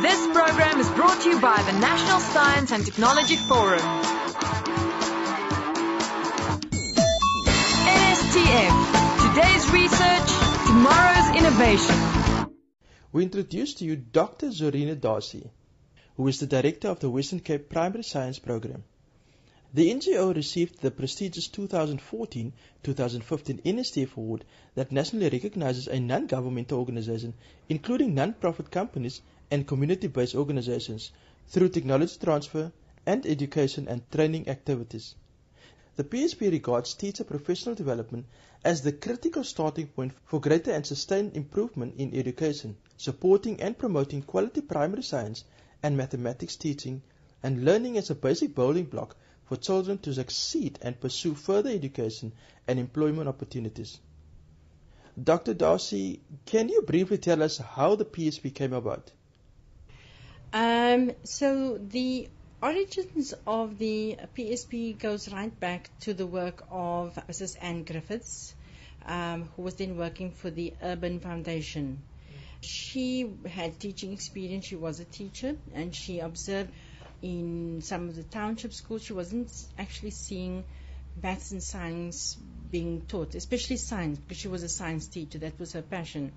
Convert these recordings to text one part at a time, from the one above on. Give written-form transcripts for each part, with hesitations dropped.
This program is brought to you by the National Science and Technology Forum. NSTF. Today's research, tomorrow's innovation. We introduce to you Dr. Zorina Dharsey, who is the director of the Western Cape Primary Science Program. The NGO received the prestigious 2014-2015 NSTF award that nationally recognizes a non-governmental organization, including non-profit companies and community-based organizations, through technology transfer and education and training activities. The PSP regards teacher professional development as the critical starting point for greater and sustained improvement in education, supporting and promoting quality primary science and mathematics teaching, and learning as a basic building block for children to succeed and pursue further education and employment opportunities. Dr. Dharsey, can you briefly tell us how the PSP came about? So the origins of the PSP goes right back to the work of Mrs. Anne Griffiths, who was then working for the Urban Foundation. She had teaching experience. She was a teacher, and she observed in some of the township schools she wasn't actually seeing maths and science being taught, especially science, because she was a science teacher. That was her passion.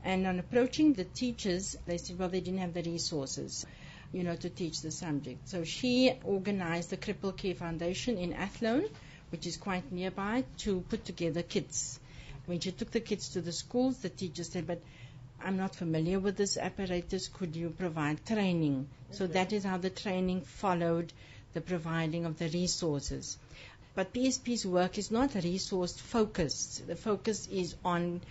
And on approaching the teachers, they said, well, they didn't have the resources, to teach the subject. So she organized the Cripple Care Foundation in Athlone, which is quite nearby, to put together kits. When she took the kids to the schools, the teachers said, but I'm not familiar with this apparatus, could you provide training? So that is how the training followed the providing of the resources. But PSP's work is not resource focused. The focus is on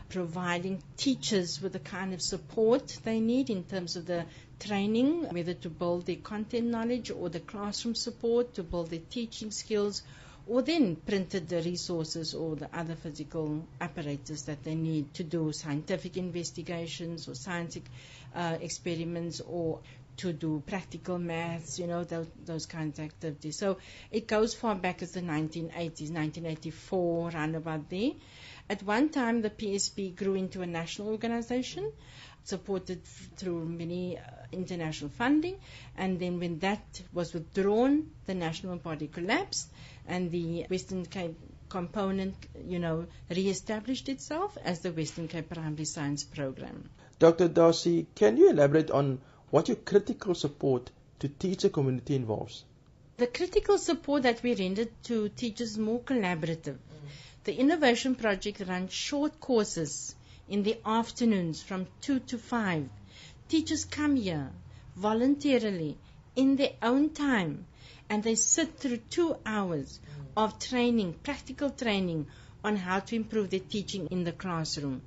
providing teachers with the kind of support they need in terms of the training, whether to build their content knowledge or the classroom support, to build their teaching skills, or then printed the resources or the other physical apparatus that they need to do scientific investigations or science experiments, or to do practical maths, those kinds of activities. So it goes far back as the 1980s, 1984, around about there. At one time, the PSP grew into a national organization, supported through many international funding, and then when that was withdrawn, the national body collapsed, and the Western Cape component, re-established itself as the Western Cape Primary Science Program. Dr. Dharsey, can you elaborate on what your critical support to teacher community involves? The critical support that we rendered to teachers is more collaborative. The Innovation Project runs short courses in the afternoons from 2 to 5. Teachers come here voluntarily in their own time, and they sit through 2 hours of training, practical training on how to improve their teaching in the classroom.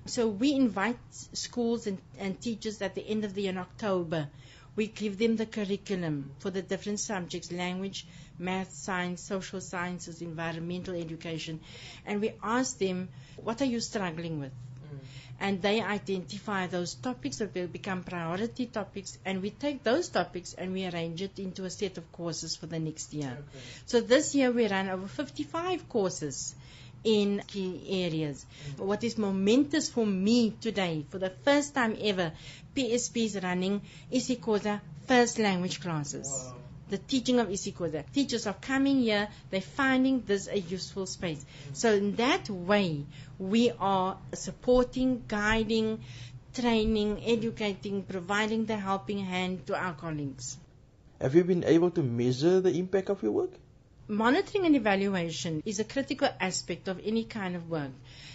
So we invite schools and teachers at the end of the year in October. We give them the curriculum for the different subjects: language, math, science, social sciences, environmental education. And we ask them, what are you struggling with? And they identify those topics that will become priority topics, and we take those topics and we arrange it into a set of courses for the next year. Okay. So this year we ran over 55 courses in key areas. What is momentous for me today, for the first time ever, PSP is running isiXhosa first language classes. Wow. The teaching of isiXhosa. Teachers are coming here, they're finding this a useful space. So in that way, we are supporting, guiding, training, educating, providing the helping hand to our colleagues. Have you been able to measure the impact of your work? Monitoring and evaluation is a critical aspect of any kind of work.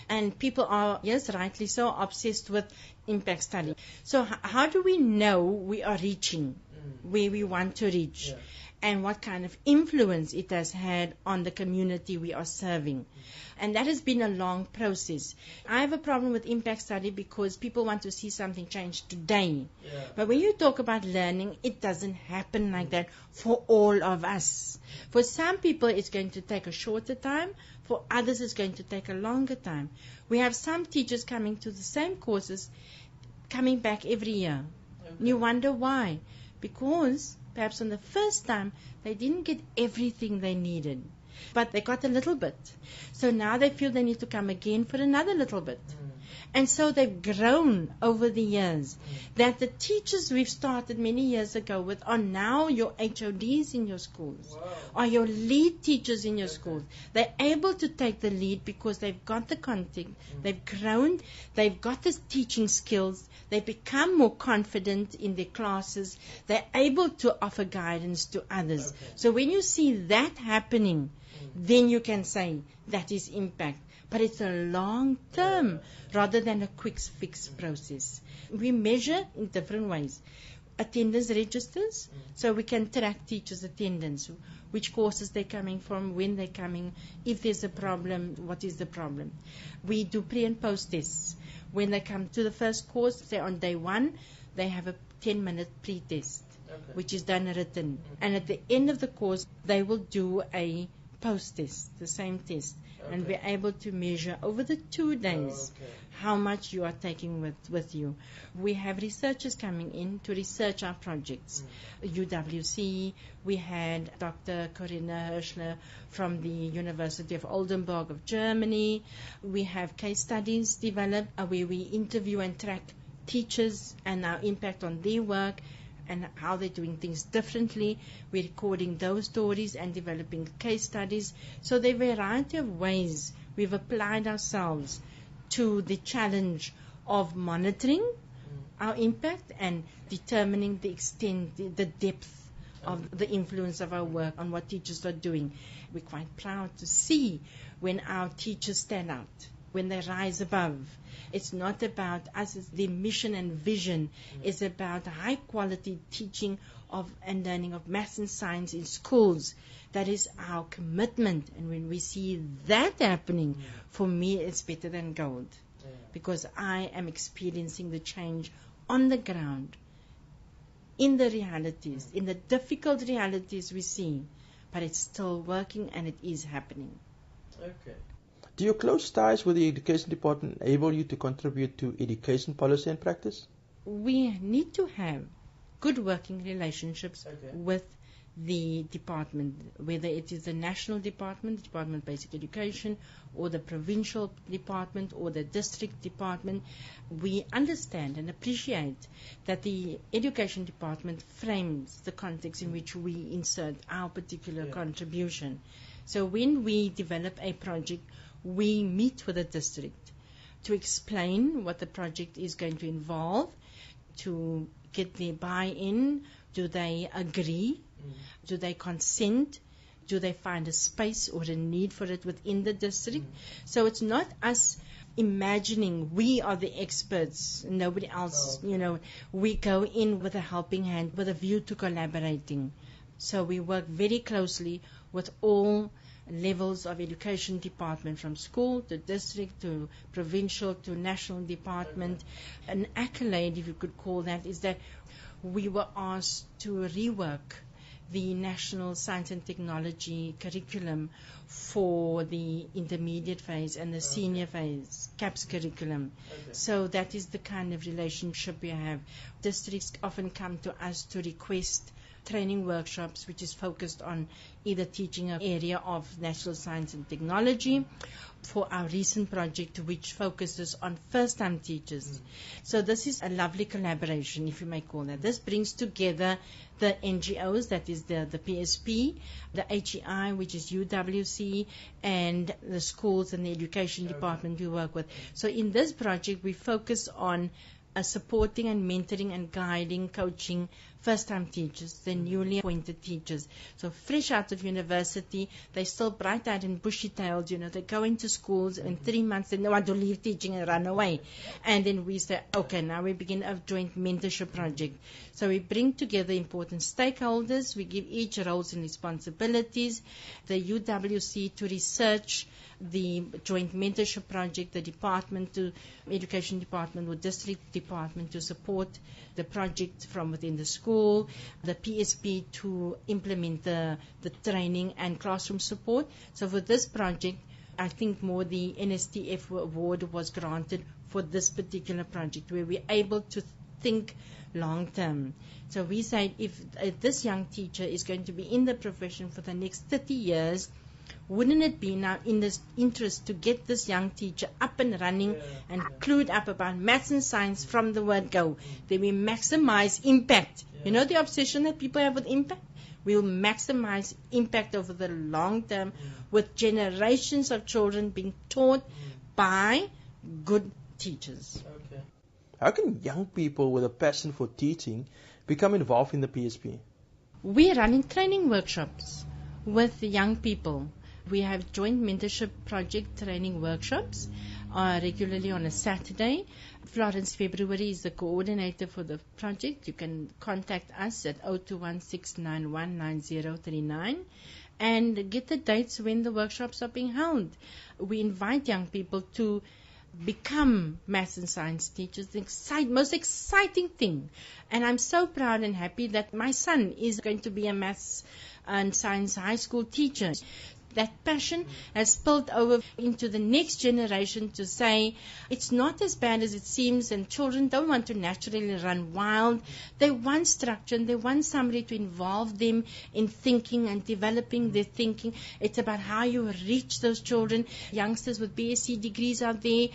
And people are, yes, rightly so, obsessed with impact study. So how do we know we are reaching where we want to reach? Yeah. And what kind of influence it has had on the community we are serving. And that has been a long process. I have a problem with impact study because people want to see something change today. Yeah. But when you talk about learning, it doesn't happen like that for all of us. For some people, it's going to take a shorter time. For others, it's going to take a longer time. We have some teachers coming to the same courses, coming back every year. Okay. And you wonder why. Because perhaps on the first time, they didn't get everything they needed, but they got a little bit. So now they feel they need to come again for another little bit. And so they've grown over the years. That the teachers we've started many years ago with are now your HODs in your schools, are your lead teachers in your schools. They're able to take the lead because they've got the content, they've grown, they've got the teaching skills, they become more confident in their classes, they're able to offer guidance to others. So when you see that happening, then you can say that is impact. But it's a long term rather than a quick fix process. We measure in different ways. Attendance registers, so we can track teachers' attendance, which courses they're coming from, when they're coming, if there's a problem, what is the problem. We do pre and post tests. When they come to the first course, say on day 1, they have a 10-minute pre-test, which is done written. And at the end of the course, they will do a post test, the same test. And we're able to measure over the 2 days how much you are taking with you. We have researchers coming in to research our projects. UWC, we had Dr. Corinna Hirschler from the University of Oldenburg of Germany. We have case studies developed where we interview and track teachers and our impact on their work and how they're doing things differently. We're recording those stories and developing case studies. So there are a variety of ways we've applied ourselves to the challenge of monitoring our impact and determining the extent, the depth of the influence of our work on what teachers are doing. We're quite proud to see when our teachers stand out, when they rise above. It's not about us, it's the mission and vision. It's about high quality teaching of and learning of maths and science in schools. That is our commitment. And when we see that happening, for me it's better than gold. Because I am experiencing the change on the ground, in the realities, in the difficult realities we see. But it's still working and it is happening. Okay. Do your close ties with the education department enable you to contribute to education policy and practice? We need to have good working relationships with the department, whether it is the national department, the Department of Basic Education, or the provincial department, or the district department. We understand and appreciate that the education department frames the context in which we insert our particular contribution. So when we develop a project, we meet with the district to explain what the project is going to involve, to get their buy-in. Do they agree? Do they consent? Do they find a space or a need for it within the district? So it's not us imagining we are the experts, nobody else, we go in with a helping hand, with a view to collaborating. So we work very closely with all levels of education department, from school to district to provincial to national department. An accolade, if you could call that, is that we were asked to rework the National Science and Technology curriculum for the intermediate phase and the senior phase, CAPS curriculum. So that is the kind of relationship we have. Districts often come to us to request training workshops which is focused on either teaching an area of natural science and technology, for our recent project which focuses on first-time teachers. So this is a lovely collaboration, if you may call that. This brings together the NGOs, that is the PSP, the HEI, which is UWC, and the schools and the education department we work with. So in this project we focus on supporting and mentoring and guiding, coaching first-time teachers, the newly appointed teachers. So fresh out of university, they're still bright-eyed and bushy-tailed, they go into schools, and in 3 months they want to leave teaching and run away. And then we say, okay, now we begin a joint mentorship project. So we bring together important stakeholders, we give each roles and responsibilities, the UWC to research the joint mentorship project, the department to education department or district department to support the project from within the school, the PSP to implement the training and classroom support. So for this project, I think more the NSTF award was granted for this particular project, where we're able to think long term. So we say if this young teacher is going to be in the profession for the next 30 years, Wouldn't it be now in this interest to get this young teacher up and running and clued up about maths and science from the word go? Then we maximize impact. You know the obsession that people have with impact? We'll maximize impact over the long term with generations of children being taught by good teachers. Okay. How can young people with a passion for teaching become involved in the PSP? We're running training workshops with young people. We have joint mentorship project training workshops regularly on a Saturday. Florence February is the coordinator for the project. You can contact us at 0216919039 and get the dates when the workshops are being held. We invite young people to become maths and science teachers, the most exciting thing. And I'm so proud and happy that my son is going to be a maths and science high school teacher. That passion has spilled over into the next generation to say it's not as bad as it seems, and children don't want to naturally run wild. They want structure and they want somebody to involve them in thinking and developing their thinking. It's about how you reach those children. Youngsters with BSc degrees out there,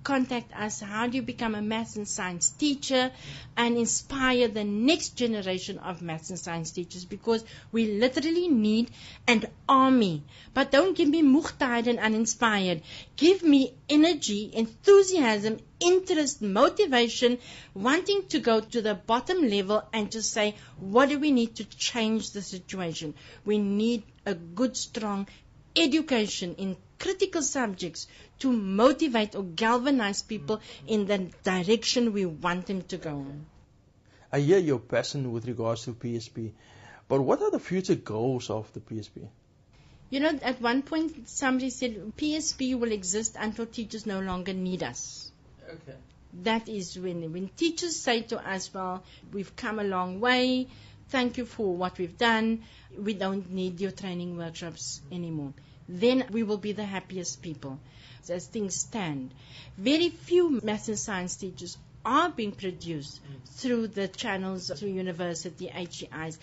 contact us. How do you become a maths and science teacher and inspire the next generation of maths and science teachers? Because we literally need an army. But don't give me moeg-tired and uninspired. Give me energy, enthusiasm, interest, motivation, wanting to go to the bottom level and just say, what do we need to change the situation? We need a good, strong education in critical subjects to motivate or galvanize people in the direction we want them to go. I hear your passion with regards to PSP, but what are the future goals of the PSP? You know, at one point somebody said PSP will exist until teachers no longer need us. Okay. That is when teachers say to us, well, we've come a long way, thank you for what we've done, we don't need your training workshops anymore. Then we will be the happiest people. As things stand, very few maths and science teachers are being produced through the channels, through university, HEIs.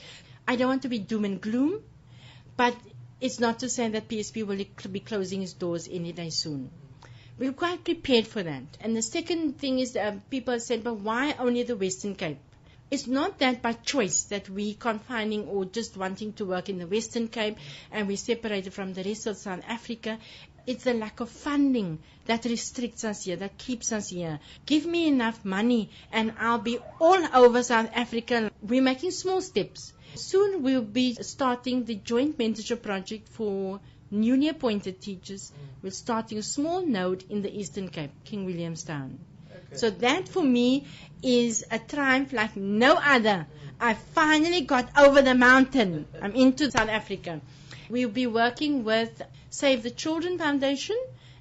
I don't want to be doom and gloom, but it's not to say that PSP will be closing its doors any day soon. We're quite prepared for that. And the second thing is people have said, but why only the Western Cape? It's not that by choice that we confining or just wanting to work in the Western Cape and we're separated from the rest of South Africa. It's the lack of funding that restricts us here, that keeps us here. Give me enough money and I'll be all over South Africa. We're making small steps. Soon we'll be starting the joint mentorship project for newly appointed teachers. We're starting a small node in the Eastern Cape, King Williamstown. Okay. So that for me is a triumph like no other. I finally got over the mountain. I'm into South Africa. We'll be working with Save the Children Foundation,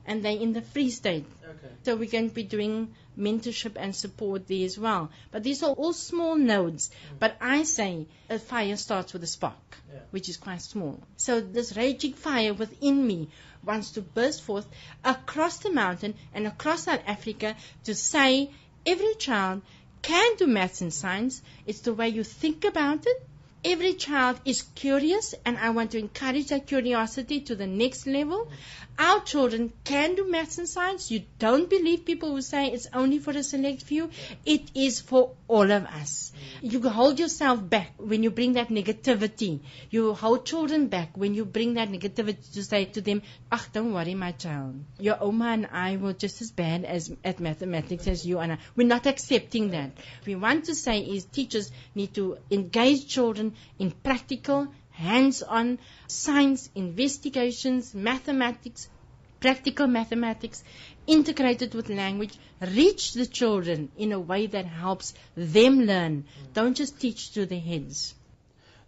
and they're in the Free State. Okay. So we're going to be doing mentorship and support there as well. But these are all small nodes. But I say a fire starts with a spark, which is quite small. So this raging fire within me wants to burst forth across the mountain and across South Africa to say every child can do maths and science. It's the way you think about it. Every child is curious, and I want to encourage that curiosity to the next level. Our children can do maths and science. You don't believe people who say it's only for a select few. It is for all of us. You hold yourself back when you bring that negativity. You hold children back when you bring that negativity to say to them, don't worry, my child. Your Oma and I were just as bad at mathematics as you and I. We're not accepting that. What we want to say is teachers need to engage children in practical, hands-on science, investigations, mathematics, practical mathematics, integrated with language. Reach the children in a way that helps them learn. Don't just teach to their heads.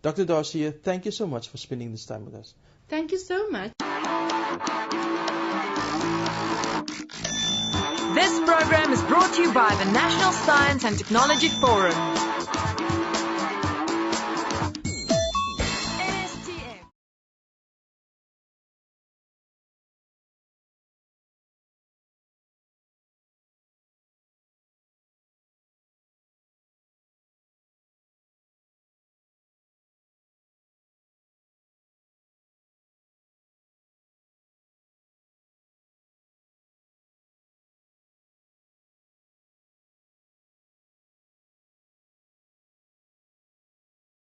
Dr. Dharsey, thank you so much for spending this time with us. Thank you so much. This program is brought to you by the National Science and Technology Forum.